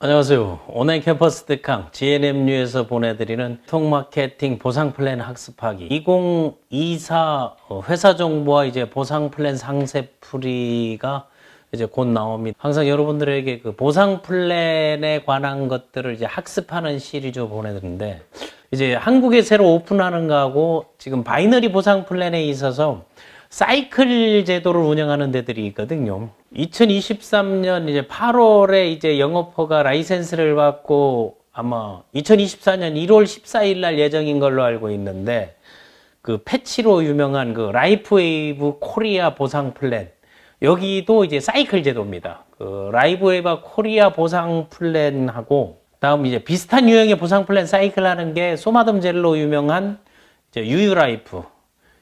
안녕하세요. 온라인 캠퍼스 특강 GNMU에서 보내드리는 톡마케팅 보상 플랜 학습하기 2024 회사 정보와 이제 보상 플랜 상세풀이가 이제 곧 나옵니다. 항상 여러분들에게 그 보상 플랜에 관한 것들을 이제 학습하는 시리즈 보내드리는데, 이제 한국에 새로 오픈하는 거하고 지금 바이너리 보상 플랜에 있어서 사이클 제도를 운영하는 데들이 있거든요. 2023년 이제 8월에 이제 영업허가 라이센스를 받고 아마 2024년 1월 14일 날 예정인 걸로 알고 있는데, 그 패치로 유명한 그 라이프웨이브 코리아 보상 플랜, 여기도 이제 사이클 제도입니다. 그 라이프웨이브 코리아 보상 플랜하고 다음 이제 비슷한 유형의 보상 플랜 사이클 하는 게 소마덤 젤로 유명한 이제 유유라이프,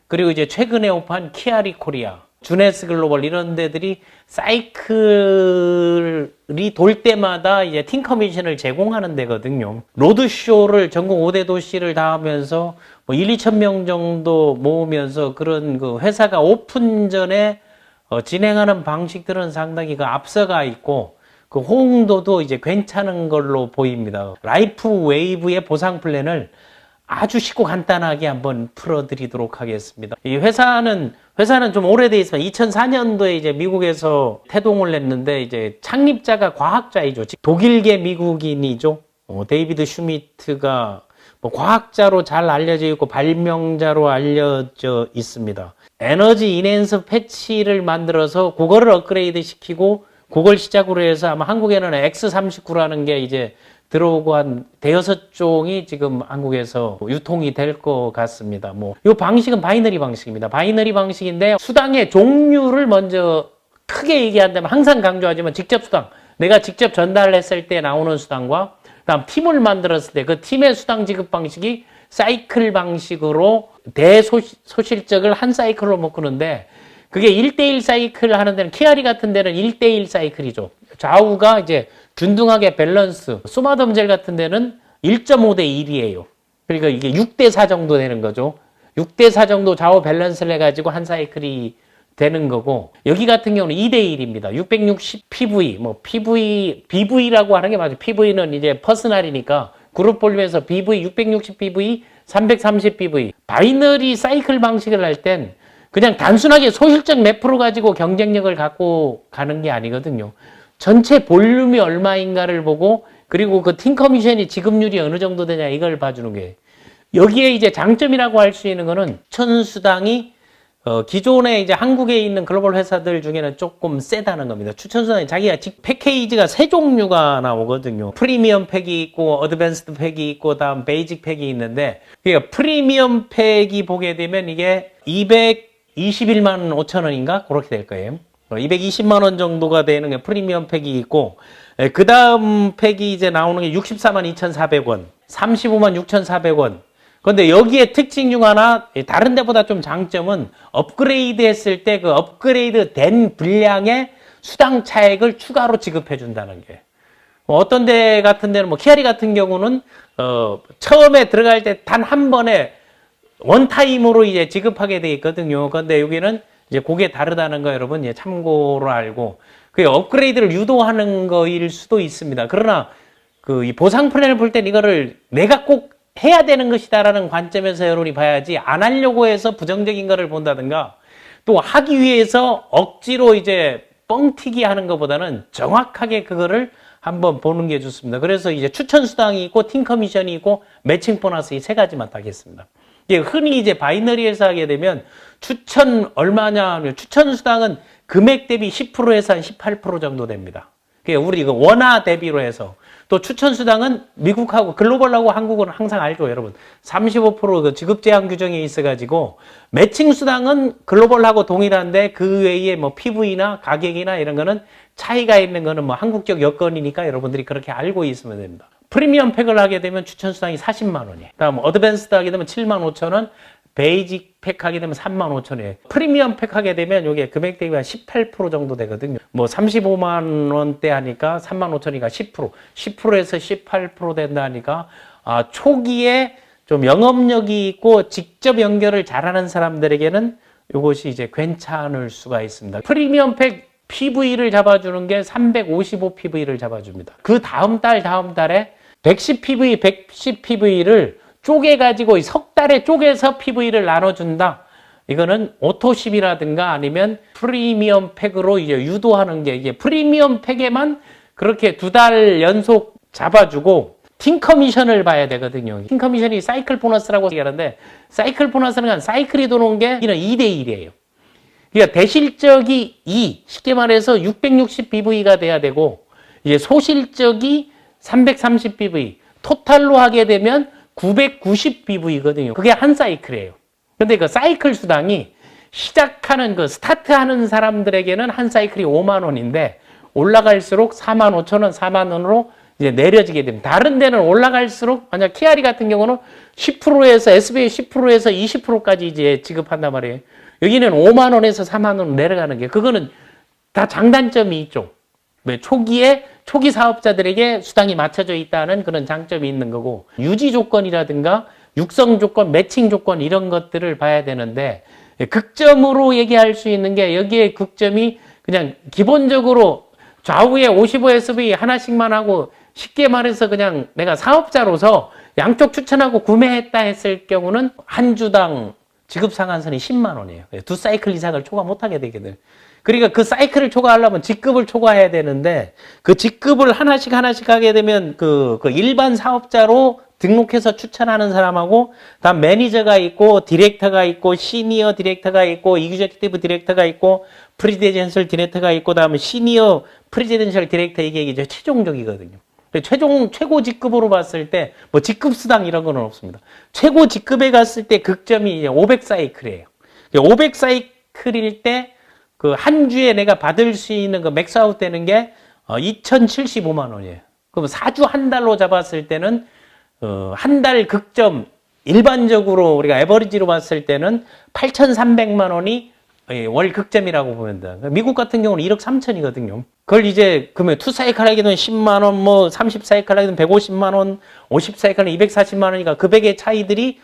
그리고 이제 최근에 오픈한 키아리 코리아, 주네스 글로벌, 이런 데들이 사이클이 돌 때마다 이제 팀 커미션을 제공하는 데거든요. 로드쇼를 전국 5대 도시를 다 하면서 뭐 1, 2천 명 정도 모으면서 그런 그 회사가 오픈 전에 진행하는 방식들은 상당히 그 앞서가 있고 그 호응도도 이제 괜찮은 걸로 보입니다. 라이프 웨이브의 보상 플랜을 아주 쉽고 간단하게 한번 풀어드리도록 하겠습니다. 이 회사는 좀 오래돼 있지만 2004년도에 이제 미국에서 태동을 했는데, 이제 창립자가 과학자이죠. 독일계 미국인이죠. 데이비드 슈미트가 뭐 과학자로 잘 알려져 있고 발명자로 알려져 있습니다. 에너지 인핸스 패치를 만들어서 그거를 업그레이드 시키고 그걸 시작으로 해서 아마 한국에는 X39라는 게 이제 들어오고 한 대여섯 종이 지금 한국에서 유통이 될 것 같습니다. 이 방식은 바이너리 방식입니다. 바이너리 방식인데, 수당의 종류를 먼저 크게 얘기한다면 항상 강조하지만 직접 수당, 내가 직접 전달했을 때 나오는 수당과 그다음 팀을 만들었을 때 그 팀의 수당 지급 방식이 사이클 방식으로 대소실적을 한 사이클로 묶는데, 그게 1대1 사이클 하는 데는, 키아리 같은 데는 1대1 사이클이죠. 좌우가 이제 균등하게 밸런스. 소마덤젤 같은 데는 1.5대 1이에요. 그러니까 이게 6대 4 정도 되는 거죠. 6대 4 정도 좌우 밸런스를 해가지고 한 사이클이 되는 거고, 여기 같은 경우는 2대 1입니다. 660 PV, BV라고 하는 게 맞아요. PV는 이제 퍼스널이니까 그룹 볼륨에서 BV, 660 PV, 330 PV. 바이너리 사이클 방식을 할 땐 그냥 단순하게 소실적 몇 프로 가지고 경쟁력을 갖고 가는 게 아니거든요. 전체 볼륨이 얼마인가를 보고, 그리고 그 팀 커미션이 지급률이 어느 정도 되냐 이걸 봐주는 게, 여기에 이제 장점이라고 할 수 있는 거는 추천수당이 기존에 이제 한국에 있는 글로벌 회사들 중에는 조금 세다는 겁니다. 추천수당이 자기가 패키지가 세 종류가 나오거든요. 프리미엄 팩이 있고 어드밴스드 팩이 있고 다음 베이직 팩이 있는데, 그러니까 프리미엄 팩이 보게 되면 이게 221만 5천 원인가 그렇게 될 거예요. 220만 원 정도가 되는 게 프리미엄 팩이 있고, 그 다음 팩이 이제 나오는 게 64만 2,400원, 35만 6,400원. 근데 여기에 특징 중 하나, 다른 데보다 좀 장점은 업그레이드 했을 때 그 업그레이드 된 분량의 수당 차액을 추가로 지급해 준다는 게. 어떤 데 같은 데는 키아리 같은 경우는 처음에 들어갈 때 단 한 번에 원타임으로 이제 지급하게 돼 있거든요. 근데 여기는 이제 그게 다르다는 거 여러분 이제 참고로 알고, 그 업그레이드를 유도하는 거일 수도 있습니다. 그러나 이 보상 플랜을 볼 땐 이거를 내가 꼭 해야 되는 것이다라는 관점에서 여러분이 봐야지, 안 하려고 해서 부정적인 거를 본다든가 또 하기 위해서 억지로 이제 뻥튀기 하는 것보다는 정확하게 그거를 한번 보는 게 좋습니다. 그래서 이제 추천 수당이 있고 팀 커미션이 있고 매칭 보너스, 이 세 가지만 하겠습니다. 흔히 이제 바이너리에서 하게 되면 추천 얼마냐 하면, 추천 수당은 금액 대비 10%에서 한 18% 정도 됩니다. 우리 이거 원화 대비로 해서. 또 추천 수당은 미국하고 글로벌하고 한국은 항상 알죠, 여러분. 35% 그 지급 제한 규정이 있어가지고, 매칭 수당은 글로벌하고 동일한데 그 외에 PV나 가격이나 이런 거는 차이가 있는 거는 한국적 여건이니까 여러분들이 그렇게 알고 있으면 됩니다. 프리미엄 팩을 하게 되면 추천 수당이 40만 원이에요. 다음 어드밴스드 하게 되면 7만 5천 원, 베이직 팩 하게 되면 3만 5천 원이에요. 프리미엄 팩 하게 되면 이게 금액 대비 한 18% 정도 되거든요. 35만 원대 하니까 3만 5천이니까 10%, 10%에서 18% 된다 하니까, 초기에 좀 영업력이 있고 직접 연결을 잘하는 사람들에게는 이것이 이제 괜찮을 수가 있습니다. 프리미엄 팩 PV를 잡아주는 게 355 PV를 잡아줍니다. 그 다음 달에 110 PV, 110 PV를 쪼개가지고 석 달에 쪼개서 PV를 나눠준다. 이거는 오토십이라든가 아니면 프리미엄 팩으로 이제 유도하는 게 이게 프리미엄 팩에만 그렇게 2달 연속 잡아주고 팀 커미션을 봐야 되거든요. 팀 커미션이 사이클 보너스라고 얘기하는데 사이클 보너스는 사이클이 도는 게 2대1이에요. 그러니까 대실적이 2, 쉽게 말해서 660 BV가 돼야 되고 이제 소실적이 330 BV, 토탈로 하게 되면 990 BV거든요. 그게 한 사이클이에요. 근데 그 사이클 수당이 시작하는 그 스타트하는 사람들에게는 한 사이클이 5만 원인데 올라갈수록 4만 5천 원, 4만 원으로 이제 내려지게 됩니다. 다른 데는 올라갈수록 만약 키아리 같은 경우는 10%에서 SBA 10%에서 20%까지 이제 지급한단 말이에요. 여기는 5만 원에서 4만 원 내려가는 게 그거는 다 장단점이 있죠. 왜 초기 사업자들에게 수당이 맞춰져 있다는 그런 장점이 있는 거고 유지 조건이라든가 육성 조건, 매칭 조건 이런 것들을 봐야 되는데 극점으로 얘기할 수 있는 게 여기에 극점이 그냥 기본적으로 좌우에 55SV 하나씩만 하고 쉽게 말해서 그냥 내가 사업자로서 양쪽 추천하고 구매했다 했을 경우는 한 주당 지급 상한선이 10만 원이에요. 2사이클 이상을 초과 못하게 되거든. 그러니까 그 사이클을 초과하려면 직급을 초과해야 되는데 그 직급을 하나씩 하게 되면 그 일반 사업자로 등록해서 추천하는 사람하고 다음 매니저가 있고 디렉터가 있고 시니어 디렉터가 있고 이규제티브 디렉터가 있고 프리지덴셜 디렉터가 있고 다음에 시니어 프리지덴셜 디렉터 이게 이제 최종적이거든요. 최고 직급으로 봤을 때 뭐 직급 수당 이런 거는 없습니다. 최고 직급에 갔을 때 극점이 이제 500사이클이에요. 500사이클일 때 그 한 주에 내가 받을 수 있는 그 맥스아웃 되는 게 2,075만 원이에요. 그럼 4주 한 달로 잡았을 때는 한 달 극점 일반적으로 우리가 에버리지로 봤을 때는 8,300만 원이 월 극점이라고 보면 돼. 미국 같은 경우는 1억 3천이거든요. 그걸 이제 그러면 2사이클 하게 되면 10만 원, 뭐 30사이클 하게 되면 150만 원, 50사이클은 240만 원이니까 금액의 차이들이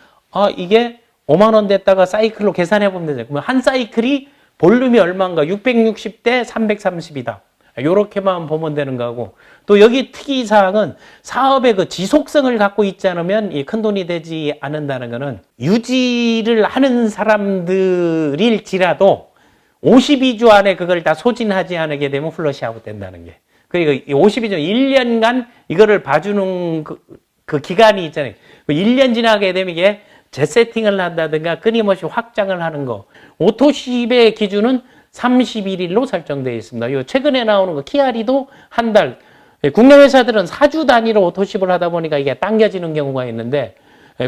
이게 5만 원 됐다가 사이클로 계산해 보면 되죠. 그러면 한 사이클이 볼륨이 얼마인가? 660대 330이다. 요렇게만 보면 되는 거고 또 여기 특이사항은 사업의 그 지속성을 갖고 있지 않으면 큰 돈이 되지 않는다는 거는 유지를 하는 사람들일지라도 52주 안에 그걸 다 소진하지 않게 되면 플러시 아웃 된다는 게 그러니까 52주 1년간 이거를 봐주는 그 기간이 있잖아요. 1년 지나게 되면 이게 재세팅을 한다든가 끊임없이 확장을 하는 거 오토십의 기준은 31일로 설정되어 있습니다. 요 최근에 나오는 거 키아리도 한 달. 국내 회사들은 4주 단위로 오토십을 하다 보니까 이게 당겨지는 경우가 있는데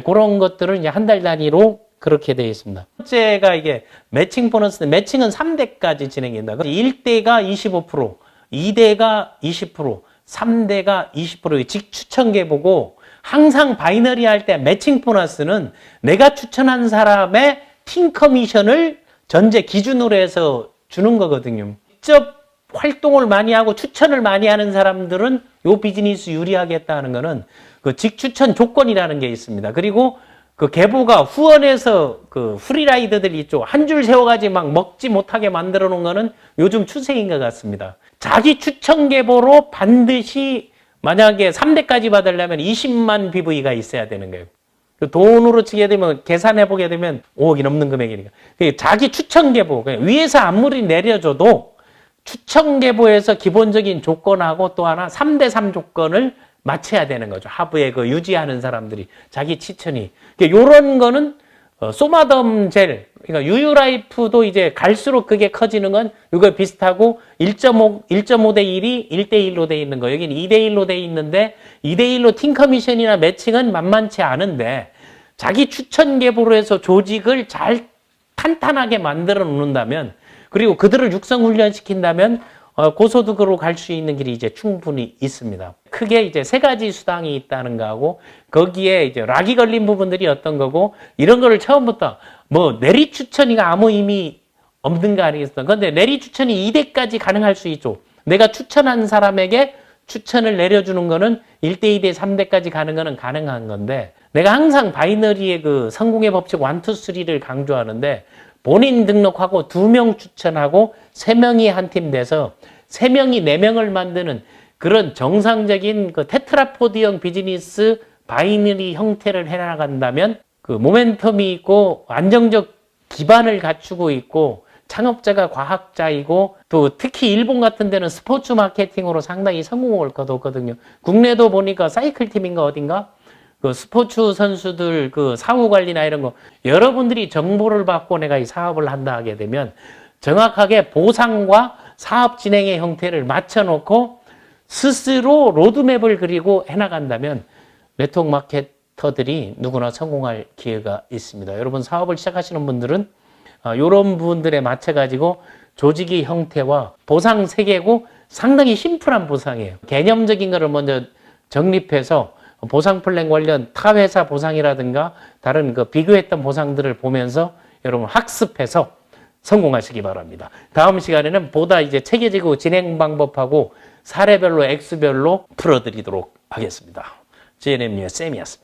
그런 것들은 이제 한 달 단위로 그렇게 되어 있습니다. 첫째가 이게 매칭 보너스, 매칭은 3대까지 진행된다. 1대가 25%, 2대가 20%, 3대가 20% 직추천계 보고 항상 바이너리 할 때 매칭 보너스는 내가 추천한 사람의 팀 커미션을 전제 기준으로 해서 주는 거거든요. 직접 활동을 많이 하고 추천을 많이 하는 사람들은 요 비즈니스 유리하겠다는 거는 그 직추천 조건이라는 게 있습니다. 그리고 그 계보가 후원해서 그 프리라이더들 있죠. 한 줄 세워가지고 막 먹지 못하게 만들어 놓은 거는 요즘 추세인 것 같습니다. 자기 추천 계보로 반드시 만약에 3대까지 받으려면 20만 BV가 있어야 되는 거예요. 돈으로 치게 되면 계산해 보게 되면 5억이 넘는 금액이니까 자기 추천 계보 위에서 아무리 내려줘도 추천 계보에서 기본적인 조건하고 또 하나 3대3 조건을 맞춰야 되는 거죠. 하부에 그 유지하는 사람들이 자기 추천이 요런 거는 소마덤 젤 그러니까 유유라이프도 이제 갈수록 그게 커지는 건 이거 비슷하고 1.5대 1이 1대1로 돼 있는 거 여기는 2대1로 돼 있는데 2대1로 팀 커미션이나 매칭은 만만치 않은데 자기 추천 계보로 해서 조직을 잘 탄탄하게 만들어 놓는다면 그리고 그들을 육성 훈련시킨다면 고소득으로 갈 수 있는 길이 이제 충분히 있습니다. 크게 이제 3가지 수당이 있다는 거하고 거기에 이제 락이 걸린 부분들이 어떤 거고 이런 거를 처음부터 뭐 내리 추천이가 아무 의미 없는 거 아니겠습니까? 근데 내리 추천이 2대까지 가능할 수 있죠. 내가 추천한 사람에게 추천을 내려주는 거는 1대, 2대, 3대까지 가는 거는 가능한 건데 내가 항상 바이너리의 그 성공의 법칙 1, 2, 3를 강조하는데 본인 등록하고 2명 추천하고 3명이 한 팀 돼서 3명이 4명을 만드는 그런 정상적인 그 테트라포드형 비즈니스 바이너리 형태를 해나간다면 그 모멘텀이 있고 안정적 기반을 갖추고 있고 창업자가 과학자이고 또 특히 일본 같은 데는 스포츠 마케팅으로 상당히 성공을 거뒀거든요. 국내도 보니까 사이클 팀인가 어딘가 그 스포츠 선수들 그 사후 관리나 이런 거 여러분들이 정보를 받고 내가 이 사업을 한다 하게 되면 정확하게 보상과 사업 진행의 형태를 맞춰놓고 스스로 로드맵을 그리고 해나간다면 네트워크 마케터들이 누구나 성공할 기회가 있습니다. 여러분 사업을 시작하시는 분들은 이런 부분들에 맞춰가지고 조직의 형태와 보상 체계고 상당히 심플한 보상이에요. 개념적인 거를 먼저 정립해서 보상 플랜 관련 타 회사 보상이라든가 다른 그 비교했던 보상들을 보면서 여러분 학습해서 성공하시기 바랍니다. 다음 시간에는 보다 이제 체계적이고 진행 방법하고 사례별로 액수별로 풀어드리도록 하겠습니다. GNM 뉴스 쌤이었습니다.